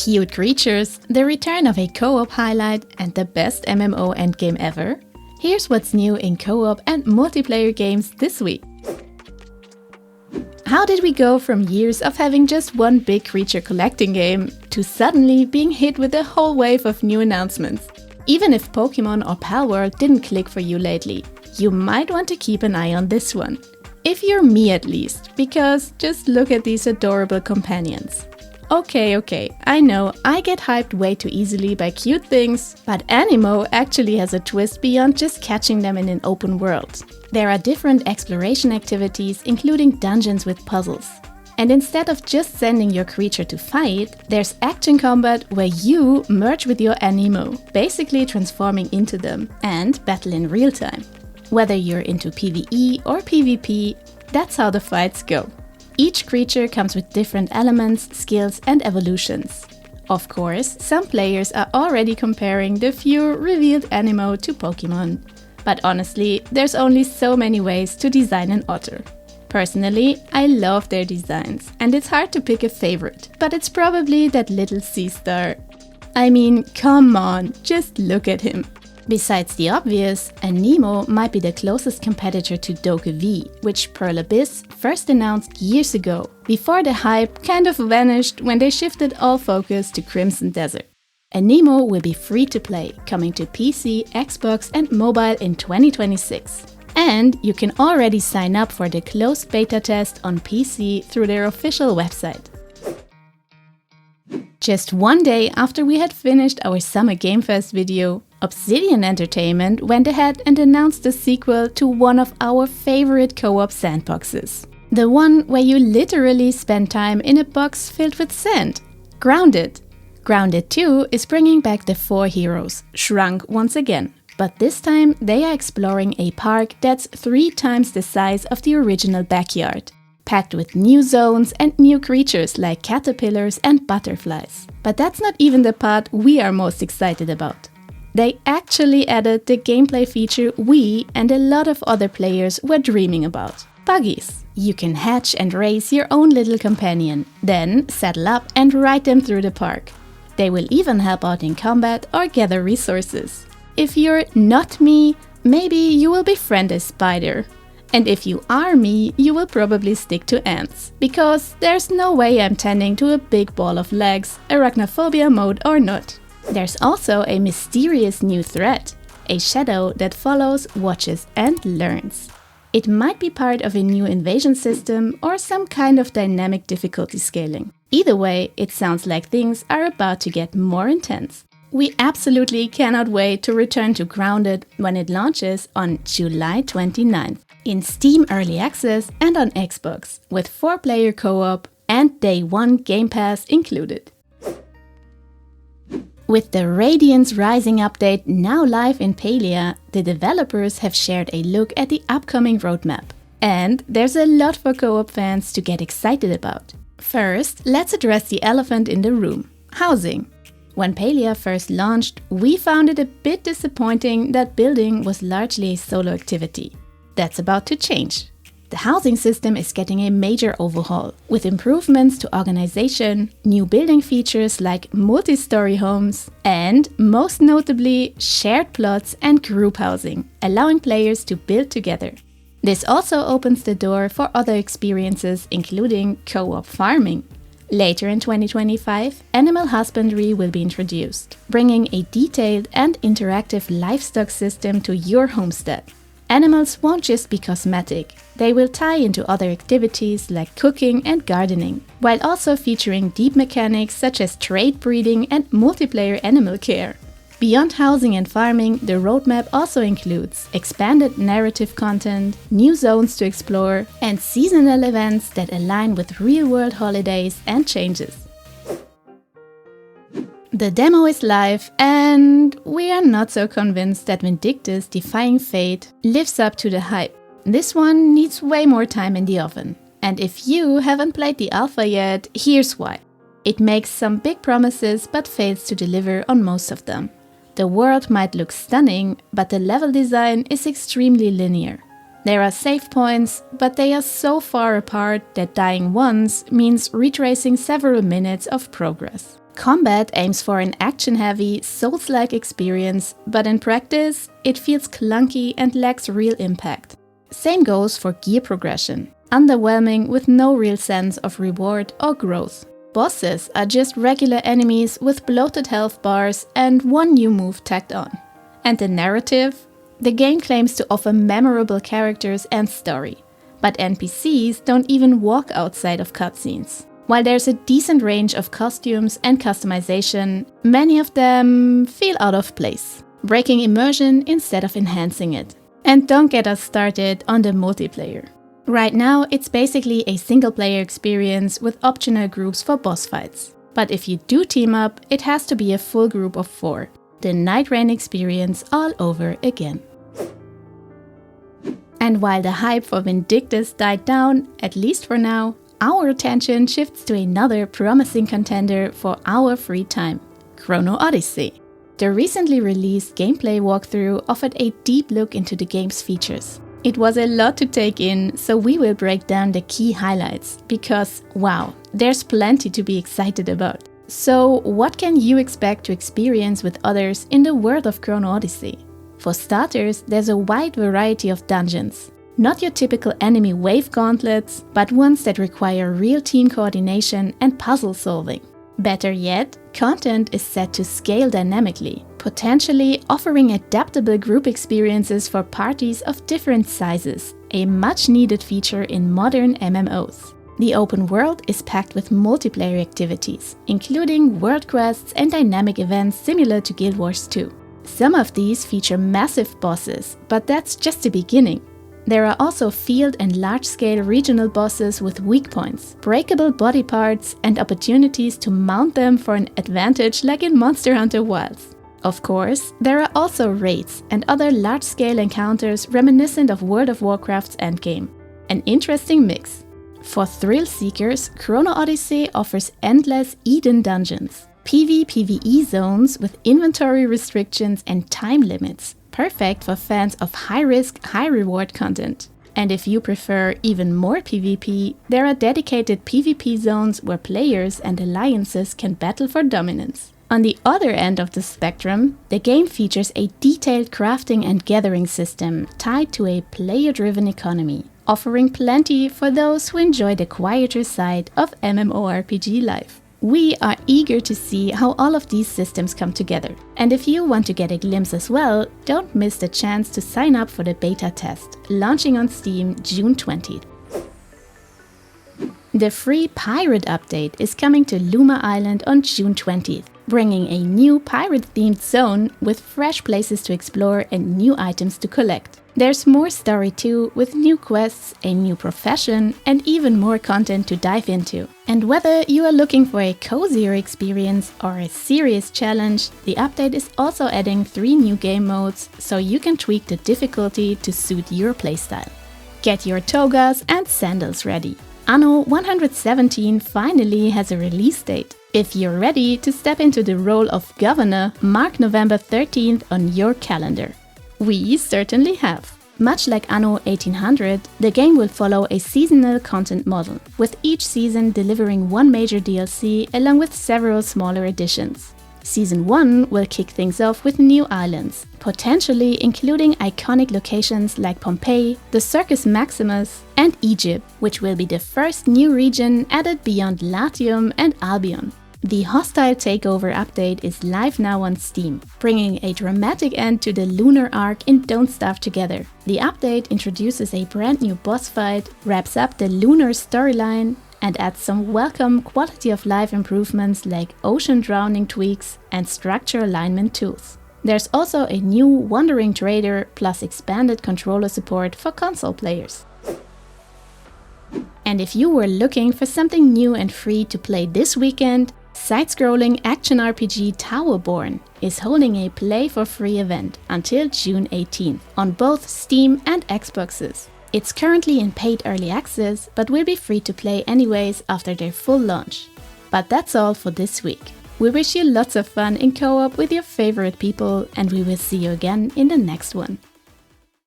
Cute creatures, the return of a co-op highlight, and the best MMO endgame ever? Here's what's new in co-op and multiplayer games this week. How did we go from years of having just one big creature collecting game to suddenly being hit with a whole wave of new announcements? Even if Pokemon or Palworld didn't click for you lately, you might want to keep an eye on this one. If you're me at least, because just look at these adorable companions. Okay, I know I get hyped way too easily by cute things, but Anemo actually has a twist beyond just catching them in an open world. There are different exploration activities, including dungeons with puzzles. And instead of just sending your creature to fight, there's action combat where you merge with your Anemo, basically transforming into them, and battle in real time. Whether you're into PvE or PvP, that's how the fights go. Each creature comes with different elements, skills, and evolutions. Of course, some players are already comparing the few revealed Anemo to Pokemon. But honestly, there's only so many ways to design an otter. Personally, I love their designs, and it's hard to pick a favorite, but it's probably that little sea star. I mean, come on, just look at him. Besides the obvious, Anemo might be the closest competitor to Dokkaebi, which Pearl Abyss first announced years ago, before the hype kind of vanished when they shifted all focus to Crimson Desert. Anemo will be free to play, coming to PC, Xbox and mobile in 2026. And you can already sign up for the closed beta test on PC through their official website. Just one day after we had finished our Summer Game Fest video, Obsidian Entertainment went ahead and announced the sequel to one of our favorite co-op sandboxes. The one where you literally spend time in a box filled with sand. Grounded. Grounded 2 is bringing back the 4 heroes, shrunk once again. But this time they are exploring a park that's 3 times the size of the original backyard, packed with new zones and new creatures like caterpillars and butterflies. But that's not even the part we are most excited about. They actually added the gameplay feature we and a lot of other players were dreaming about. Buggies. You can hatch and raise your own little companion, then saddle up and ride them through the park. They will even help out in combat or gather resources. If you're not me, maybe you will befriend a spider. And if you are me, you will probably stick to ants. Because there's no way I'm tending to a big ball of legs, arachnophobia mode or not. There's also a mysterious new threat, a shadow that follows, watches and learns. It might be part of a new invasion system or some kind of dynamic difficulty scaling. Either way, it sounds like things are about to get more intense. We absolutely cannot wait to return to Grounded when it launches on July 29th in Steam Early Access and on Xbox, with 4-player co-op and Day 1 Game Pass included. With the Radiance Rising update now live in Palia, the developers have shared a look at the upcoming roadmap. And there's a lot for co-op fans to get excited about. First, let's address the elephant in the room: housing. When Palia first launched, we found it a bit disappointing that building was largely a solo activity. That's about to change. The housing system is getting a major overhaul, with improvements to organization, new building features like multi-story homes, and, most notably, shared plots and group housing, allowing players to build together. This also opens the door for other experiences, including co-op farming. Later in 2025, animal husbandry will be introduced, bringing a detailed and interactive livestock system to your homestead. Animals won't just be cosmetic, they will tie into other activities like cooking and gardening, while also featuring deep mechanics such as trade breeding and multiplayer animal care. Beyond housing and farming, the roadmap also includes expanded narrative content, new zones to explore, and seasonal events that align with real-world holidays and changes. The demo is live, and we are not so convinced that Vindictus Defying Fate lives up to the hype. This one needs way more time in the oven. And if you haven't played the alpha yet, here's why. It makes some big promises but fails to deliver on most of them. The world might look stunning, but the level design is extremely linear. There are save points, but they are so far apart that dying once means retracing several minutes of progress. Combat aims for an action-heavy, Souls-like experience, but in practice, it feels clunky and lacks real impact. Same goes for gear progression, underwhelming with no real sense of reward or growth. Bosses are just regular enemies with bloated health bars and one new move tacked on. And the narrative? The game claims to offer memorable characters and story, but NPCs don't even walk outside of cutscenes. While there's a decent range of costumes and customization, many of them feel out of place, breaking immersion instead of enhancing it. And don't get us started on the multiplayer. Right now, it's basically a single-player experience with optional groups for boss fights. But if you do team up, it has to be a full group of 4. The Night Rain experience all over again. And while the hype for Vindictus died down, at least for now, our attention shifts to another promising contender for our free time, Chrono Odyssey. The recently released gameplay walkthrough offered a deep look into the game's features. It was a lot to take in, so we will break down the key highlights, because wow, there's plenty to be excited about. So what can you expect to experience with others in the world of Chrono Odyssey? For starters, there's a wide variety of dungeons. Not your typical enemy wave gauntlets, but ones that require real team coordination and puzzle solving. Better yet, content is set to scale dynamically, potentially offering adaptable group experiences for parties of different sizes, a much-needed feature in modern MMOs. The open world is packed with multiplayer activities, including world quests and dynamic events similar to Guild Wars 2. Some of these feature massive bosses, but that's just the beginning. There are also field and large-scale regional bosses with weak points, breakable body parts, and opportunities to mount them for an advantage like in Monster Hunter Wilds. Of course, there are also raids and other large-scale encounters reminiscent of World of Warcraft's endgame. An interesting mix. For thrill seekers, Chrono Odyssey offers endless Eden dungeons, PvE zones with inventory restrictions and time limits, perfect for fans of high-risk, high-reward content. And if you prefer even more PvP, there are dedicated PvP zones where players and alliances can battle for dominance. On the other end of the spectrum, the game features a detailed crafting and gathering system tied to a player-driven economy, offering plenty for those who enjoy the quieter side of MMORPG life. We are eager to see how all of these systems come together. And if you want to get a glimpse as well, don't miss the chance to sign up for the beta test, launching on Steam June 20th. The free Pirate update is coming to Luma Island on June 20th, bringing a new pirate-themed zone with fresh places to explore and new items to collect. There's more story too, with new quests, a new profession, and even more content to dive into. And whether you are looking for a cozier experience or a serious challenge, the update is also adding 3 new game modes, so you can tweak the difficulty to suit your playstyle. Get your togas and sandals ready. Anno 117 finally has a release date. If you're ready to step into the role of governor, mark November 13th on your calendar. We certainly have. Much like Anno 1800, the game will follow a seasonal content model, with each season delivering one major DLC along with several smaller additions. Season 1 will kick things off with new islands, potentially including iconic locations like Pompeii, the Circus Maximus, and Egypt, which will be the first new region added beyond Latium and Albion. The Hostile Takeover update is live now on Steam, bringing a dramatic end to the lunar arc in Don't Starve Together. The update introduces a brand new boss fight, wraps up the lunar storyline, and adds some welcome quality of life improvements like ocean drowning tweaks and structure alignment tools. There's also a new Wandering Trader plus expanded controller support for console players. And if you were looking for something new and free to play this weekend, side-scrolling action RPG Towerborn is holding a Play for Free event until June 18th on both Steam and Xboxes. It's currently in paid early access, but will be free to play anyways after their full launch. But that's all for this week. We wish you lots of fun in co-op with your favorite people, and we will see you again in the next one.